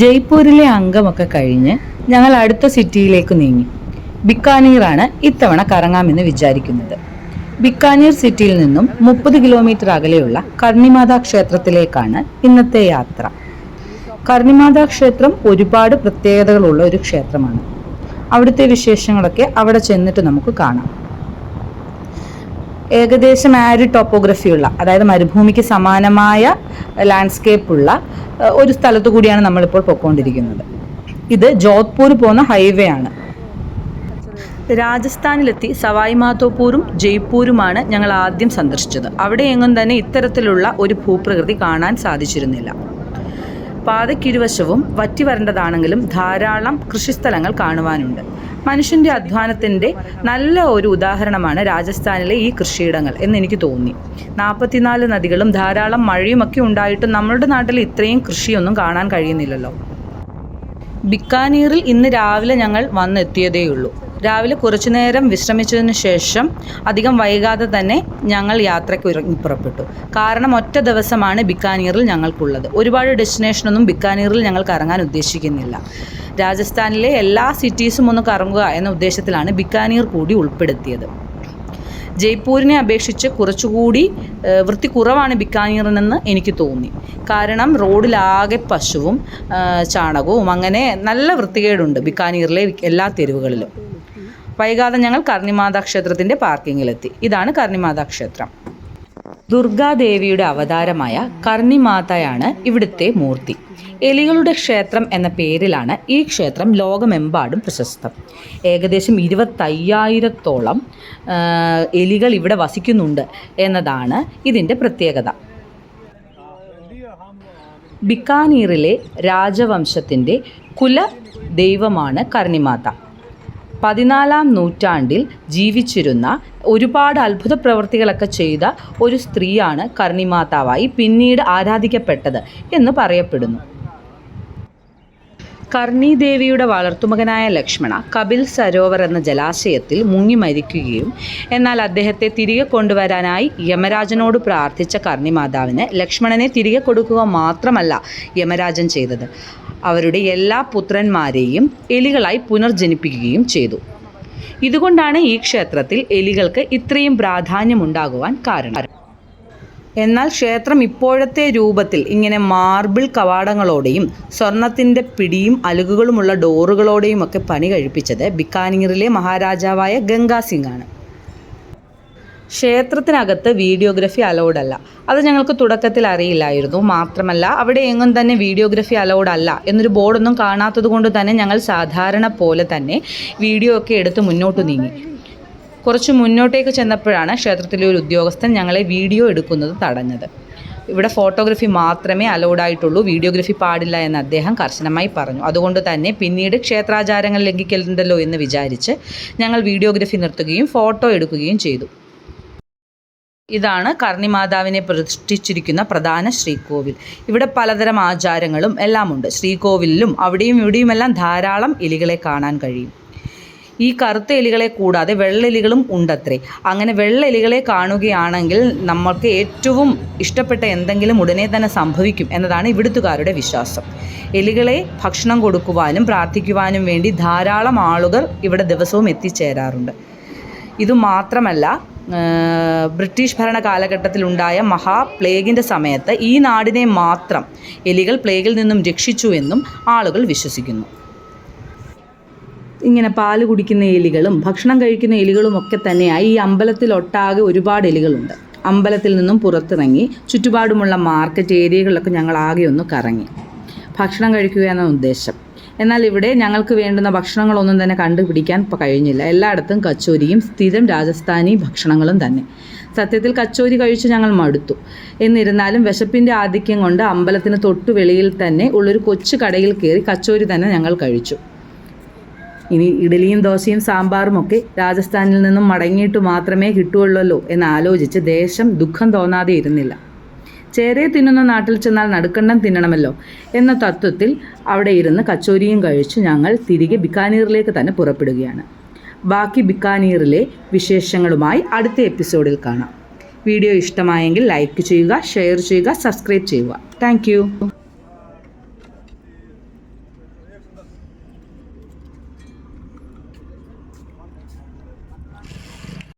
ജയ്പൂരിലെ അംഗമൊക്കെ കഴിഞ്ഞ് ഞങ്ങൾ അടുത്ത സിറ്റിയിലേക്ക് നീങ്ങി. ബിക്കാനീറാണ് ഇത്തവണ കറങ്ങാമെന്ന് വിചാരിക്കുന്നത്. ബിക്കാനീർ സിറ്റിയിൽ നിന്നും 30 കിലോമീറ്റർ അകലെയുള്ള കർണിമാതാ ക്ഷേത്രത്തിലേക്കാണ് ഇന്നത്തെ യാത്ര. കർണിമാതാ ക്ഷേത്രം ഒരുപാട് പ്രത്യേകതകളുള്ള ഒരു ക്ഷേത്രമാണ്. അവിടുത്തെ വിശേഷങ്ങളൊക്കെ അവിടെ ചെന്നിട്ട് നമുക്ക് കാണാം. ഏകദേശം ആരിഡ് ടോപ്പോഗ്രഫിയുള്ള, അതായത് മരുഭൂമിക്ക് സമാനമായ ലാൻഡ്സ്കേപ്പുള്ള ഒരു സ്ഥലത്തു കൂടിയാണ് നമ്മളിപ്പോൾ പൊയ്ക്കൊണ്ടിരിക്കുന്നത്. ഇത് ജോധ്പൂർ പോകുന്ന ഹൈവേ ആണ്. രാജസ്ഥാനിലെത്തി സവായ് മാധോപൂരും ജയ്പൂരുമാണ് ഞങ്ങൾ ആദ്യം സന്ദർശിച്ചത്. അവിടെ എങ്ങും തന്നെ ഇത്തരത്തിലുള്ള ഒരു ഭൂപ്രകൃതി കാണാൻ സാധിച്ചിരുന്നില്ല. പാതയ്ക്കിരുവശവും വറ്റി വരേണ്ടതാണെങ്കിലും ധാരാളം കൃഷിസ്ഥലങ്ങൾ കാണുവാനുണ്ട്. മനുഷ്യൻ്റെ അധ്വാനത്തിൻ്റെ നല്ല ഒരു ഉദാഹരണമാണ് രാജസ്ഥാനിലെ ഈ കൃഷിയിടങ്ങൾ എന്നെനിക്ക് തോന്നി. 44 നദികളും ധാരാളം മഴയുമൊക്കെ ഉണ്ടായിട്ടും നമ്മളുടെ നാട്ടിൽ ഇത്രയും കൃഷിയൊന്നും കാണാൻ കഴിയുന്നില്ലല്ലോ. ബിക്കാനീറിൽ ഇന്ന് രാവിലെ ഞങ്ങൾ വന്നെത്തിയതേയുള്ളൂ. രാവിലെ കുറച്ചു നേരം വിശ്രമിച്ചതിന് ശേഷം അധികം വൈകാതെ തന്നെ ഞങ്ങൾ യാത്രയ്ക്ക് ഇറങ്ങി പുറപ്പെട്ടു. കാരണം ഒറ്റ ദിവസമാണ് ബിക്കാനീറിൽ ഞങ്ങൾക്കുള്ളത്. ഒരുപാട് ഡെസ്റ്റിനേഷനൊന്നും ബിക്കാനീറിൽ ഞങ്ങൾ കറങ്ങാൻ ഉദ്ദേശിക്കുന്നില്ല. രാജസ്ഥാനിലെ എല്ലാ സിറ്റീസും ഒന്ന് കറങ്ങുക എന്ന ഉദ്ദേശത്തിലാണ് ബിക്കാനീർ കൂടി ഉൾപ്പെടുത്തിയത്. ജയ്പൂരിനെ അപേക്ഷിച്ച് കുറച്ചുകൂടി വൃത്തി കുറവാണ് ബിക്കാനീറിനെന്ന് എനിക്ക് തോന്നി. കാരണം റോഡിലാകെ പശുവും ചാണകവും അങ്ങനെ നല്ല വൃത്തികേടുണ്ട് ബിക്കാനീറിലെ എല്ലാ തെരുവുകളിലും. വൈകാതെ ഞങ്ങൾ കർണിമാതാ ക്ഷേത്രത്തിൻ്റെ പാർക്കിങ്ങിലെത്തി. ഇതാണ് കർണിമാതാ ക്ഷേത്രം. ദുർഗാദേവിയുടെ അവതാരമായ കർണിമാതയാണ് ഇവിടുത്തെ മൂർത്തി. എലികളുടെ ക്ഷേത്രം എന്ന പേരിലാണ് ഈ ക്ഷേത്രം ലോകമെമ്പാടും പ്രശസ്തം. ഏകദേശം 25,000-ഓളം എലികൾ ഇവിടെ വസിക്കുന്നുണ്ട് എന്നതാണ് ഇതിൻ്റെ പ്രത്യേകത. ബിക്കാനീറിലെ രാജവംശത്തിൻ്റെ കുല ദൈവമാണ് കർണിമാത. 14-ാം നൂറ്റാണ്ടിൽ ജീവിച്ചിരുന്ന ഒരുപാട് അത്ഭുത പ്രവൃത്തികളൊക്കെ ചെയ്ത ഒരു സ്ത്രീയാണ് കർണിമാതാവായി പിന്നീട് ആരാധിക്കപ്പെട്ടത് എന്ന് പറയപ്പെടുന്നു. കർണിദേവിയുടെ വളർത്തുമകനായ ലക്ഷ്മണ കപിൽ സരോവർ എന്ന ജലാശയത്തിൽ മുങ്ങി മരിക്കുകയും എന്നാൽ അദ്ദേഹത്തെ തിരികെ കൊണ്ടുവരാനായി യമരാജനോട് പ്രാർത്ഥിച്ച കർണിമാതാവിന് ലക്ഷ്മണനെ തിരികെ കൊടുക്കുക മാത്രമല്ല യമരാജൻ ചെയ്തത്, അവരുടെ എല്ലാ പുത്രന്മാരെയും എലികളായി പുനർജനിപ്പിക്കുകയും ചെയ്തു. ഇതുകൊണ്ടാണ് ഈ ക്ഷേത്രത്തിൽ എലികൾക്ക് ഇത്രയും പ്രാധാന്യമുണ്ടാകുവാൻ കാരണം. എന്നാൽ ക്ഷേത്രം ഇപ്പോഴത്തെ രൂപത്തിൽ ഇങ്ങനെ മാർബിൾ കവാടങ്ങളോടെയും സ്വർണത്തിൻ്റെ പിടിയും അലുകുകളുമുള്ള ഡോറുകളോടെയും ഒക്കെ പണി കഴിപ്പിച്ചത് ബിക്കാനീറിലെ മഹാരാജാവായ ഗംഗാ സിംഗ് ആണ്. ക്ഷേത്രത്തിനകത്ത് വീഡിയോഗ്രഫി അലൗഡ് അല്ല. അത് ഞങ്ങൾക്ക് തുടക്കത്തിൽ അറിയില്ലായിരുന്നു. മാത്രമല്ല അവിടെ എങ്ങും തന്നെ വീഡിയോഗ്രഫി അലൗഡ് അല്ല എന്നൊരു ബോർഡൊന്നും കാണാത്തത് കൊണ്ട് തന്നെ ഞങ്ങൾ സാധാരണ പോലെ തന്നെ വീഡിയോ ഒക്കെ എടുത്ത് മുന്നോട്ട് നീങ്ങി. കുറച്ച് മുന്നോട്ടേക്ക് ചെന്നപ്പോഴാണ് ക്ഷേത്രത്തിലെ ഒരു ഉദ്യോഗസ്ഥൻ ഞങ്ങളെ വീഡിയോ എടുക്കുന്നത് തടഞ്ഞത്. ഇവിടെ ഫോട്ടോഗ്രഫി മാത്രമേ അലൗഡ് ആയിട്ടുള്ളൂ, വീഡിയോഗ്രഫി പാടില്ല എന്ന് അദ്ദേഹം കർശനമായി പറഞ്ഞു. അതുകൊണ്ട് തന്നെ പിന്നീട് ക്ഷേത്രാചാരങ്ങൾ ലംഘിക്കലുണ്ടല്ലോ എന്ന് വിചാരിച്ച് ഞങ്ങൾ വീഡിയോഗ്രഫി നിർത്തുകയും ഫോട്ടോ എടുക്കുകയും ചെയ്തു. ഇതാണ് കർണിമാതാവിനെ പ്രതിഷ്ഠിച്ചിരിക്കുന്ന പ്രധാന ശ്രീകോവിൽ. ഇവിടെ പലതരം ആചാരങ്ങളും എല്ലാമുണ്ട്. ശ്രീകോവിലിലും അവിടെയും ഇവിടെയുമെല്ലാം ധാരാളം എലികളെ കാണാൻ കഴിയും. ഈ കറുത്ത എലികളെ കൂടാതെ വെള്ളെലികളും ഉണ്ടത്രേ. അങ്ങനെ വെള്ളെലികളെ കാണുകയാണെങ്കിൽ നമ്മൾക്ക് ഏറ്റവും ഇഷ്ടപ്പെട്ട എന്തെങ്കിലും ഉടനെ തന്നെ സംഭവിക്കും എന്നതാണ് ഇവിടുത്തുകാരുടെ വിശ്വാസം. എലികളെ ഭക്ഷണം കൊടുക്കുവാനും പ്രാർത്ഥിക്കുവാനും വേണ്ടി ധാരാളം ആളുകൾ ഇവിടെ ദിവസവും എത്തിച്ചേരാറുണ്ട്. ഇതുമാത്രമല്ല, ബ്രിട്ടീഷ് ഭരണ കാലഘട്ടത്തിലുണ്ടായ പ്ലേഗിൻ്റെ സമയത്ത് ഈ നാടിനെ മാത്രം എലികൾ പ്ലേഗിൽ നിന്നും രക്ഷിച്ചു എന്നും ആളുകൾ വിശ്വസിക്കുന്നു. ഇങ്ങനെ പാല് കുടിക്കുന്ന എലികളും ഭക്ഷണം കഴിക്കുന്ന എലികളും ഒക്കെ തന്നെയായി ഈ അമ്പലത്തിലൊട്ടാകെ ഒരുപാട് എലികളുണ്ട്. അമ്പലത്തിൽ നിന്നും പുറത്തിറങ്ങി ചുറ്റുപാടുമുള്ള മാർക്കറ്റ് ഏരിയകളിലൊക്കെ ഞങ്ങൾ ആകെ ഒന്ന് കറങ്ങി ഭക്ഷണം കഴിക്കുക എന്ന ഉദ്ദേശം. എന്നാൽ ഇവിടെ ഞങ്ങൾക്ക് വേണ്ടുന്ന ഭക്ഷണങ്ങളൊന്നും തന്നെ കണ്ടുപിടിക്കാൻ കഴിഞ്ഞില്ല. എല്ലായിടത്തും കച്ചോരിയും സ്ഥിരം രാജസ്ഥാനി ഭക്ഷണങ്ങളും തന്നെ. സത്യത്തിൽ കച്ചോരി കഴിച്ച് ഞങ്ങൾ മടുത്തു. എന്നിരുന്നാലും വിശപ്പിൻ്റെ ആധിക്യം കൊണ്ട് അമ്പലത്തിന് തൊട്ടു വെളിയിൽ തന്നെ ഉള്ളൊരു കൊച്ചു കടയിൽ കയറി കച്ചോരി തന്നെ ഞങ്ങൾ കഴിച്ചു. ഇനി ഇഡലിയും ദോശയും സാമ്പാറും ഒക്കെ രാജസ്ഥാനിൽ നിന്നും മടങ്ങിയിട്ട് മാത്രമേ കിട്ടുകയുള്ളല്ലോ എന്നാലോചിച്ച് ദേശം ദുഃഖം തോന്നാതെ ഇരുന്നില്ല. ചേരെ തിന്നുന്ന നാട്ടിൽ ചെന്നാൽ നടുക്കണ്ടം തിന്നണമല്ലോ എന്ന തത്വത്തിൽ അവിടെ ഇരുന്ന് കച്ചോരിയും കഴിച്ച് ഞങ്ങൾ തിരികെ ബിക്കാനീറിലേക്ക് തന്നെ പുറപ്പെടുകയാണ്. ബാക്കി ബിക്കാനീറിലെ വിശേഷങ്ങളുമായി അടുത്ത എപ്പിസോഡിൽ കാണാം. വീഡിയോ ഇഷ്ടമായെങ്കിൽ ലൈക്ക് ചെയ്യുക, ഷെയർ ചെയ്യുക, സബ്സ്ക്രൈബ് ചെയ്യുക. Thank okay